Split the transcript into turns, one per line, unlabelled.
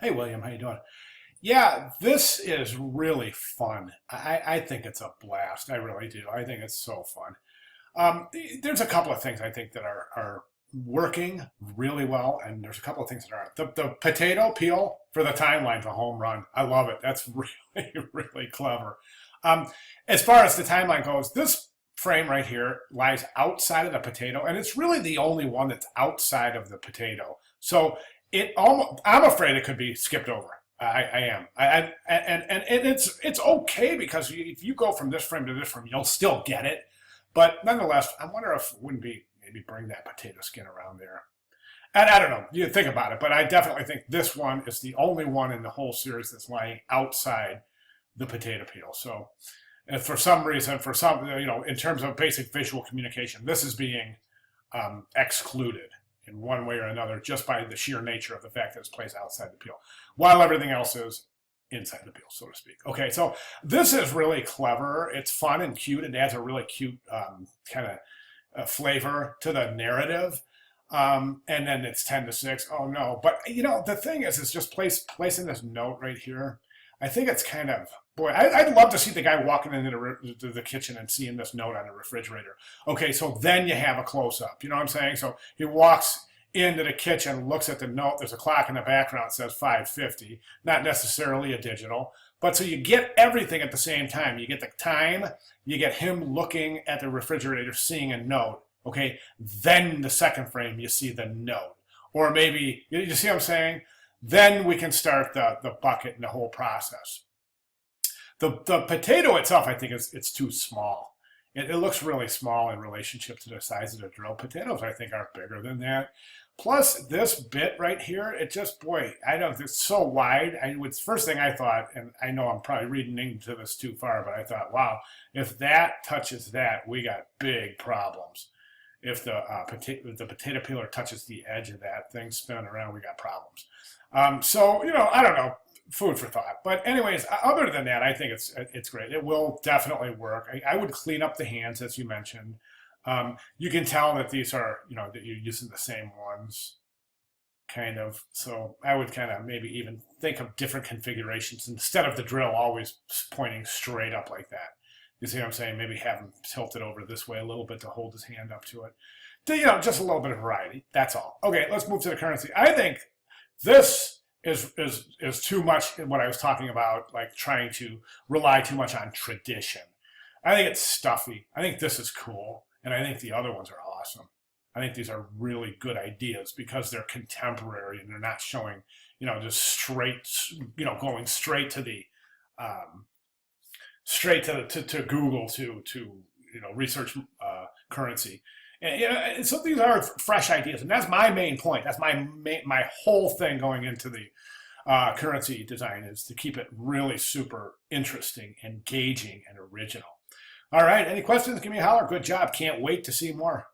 Hey, William, how you doing? Yeah, this is really fun. I think it's a blast. I really do. I think it's so fun. There's a couple of things I think that are working really well, and there's a couple of things that aren't. The potato peel for the timeline's a home run. I love it. That's really, really clever. Um, as far as the timeline goes, this frame right here lies outside of the potato, and it's really the only one that's outside of the potato. So it almost, I'm afraid it could be skipped over. I am. And it's okay because if you go from this frame to this frame, you'll still get it. But nonetheless, I wonder if it wouldn't be maybe bring that potato skin around there. And I don't know, you think about it, but I definitely think this one is the only one in the whole series that's lying outside the potato peel. So for some reason, for some, in terms of basic visual communication, this is being excluded in one way or another just by the sheer nature of the fact that it's placed outside the peel, while everything else is inside the peel, so to speak. Okay, so this is really clever. It's fun and cute. It adds a really cute kind of flavor to the narrative. And then it's 10 to 6. Oh no! But the thing is, it's just placing this note right here. I think it's kind of boy. I'd love to see the guy walking into the kitchen and seeing this note on the refrigerator. Okay, so then you have a close up. You know what I'm saying? So he walks into the kitchen, looks at the note. There's a clock in the background that says 5:50. Not necessarily a digital, but so you get everything at the same time. You get the time. You get him looking at the refrigerator, seeing a note. Okay, then the second frame, you see the note. Or maybe, you see what I'm saying? Then we can start the bucket and the whole process. The potato itself, I think, it's too small. It looks really small in relationship to the size of the drill. Potatoes, I think, are bigger than that. Plus, this bit right here, it just, boy, I don't, it's so wide. First thing I thought, and I know I'm probably reading into this too far, but I thought, wow, if that touches that, we got big problems. If the potato peeler touches the edge of that thing spinning around, we got problems. So, I don't know, food for thought. But anyways, other than that, I think it's great. It will definitely work. I would clean up the hands, as you mentioned. You can tell that these are, that you're using the same ones, kind of. So I would kind of maybe even think of different configurations instead of the drill always pointing straight up like that. You see what I'm saying? Maybe have him tilted over this way a little bit to hold his hand up to it. Just a little bit of variety. That's all. Okay, let's move to the currency. I think this is too much in what I was talking about, like trying to rely too much on tradition. I think it's stuffy. I think this is cool, and I think the other ones are awesome. I think these are really good ideas because they're contemporary and they're not showing, just straight, going straight to the to Google to research currency. And so these are fresh ideas, and that's my main point. That's my whole thing going into the currency design is to keep it really super interesting, engaging, and original. All right, any questions? Give me a holler. Good job. Can't wait to see more.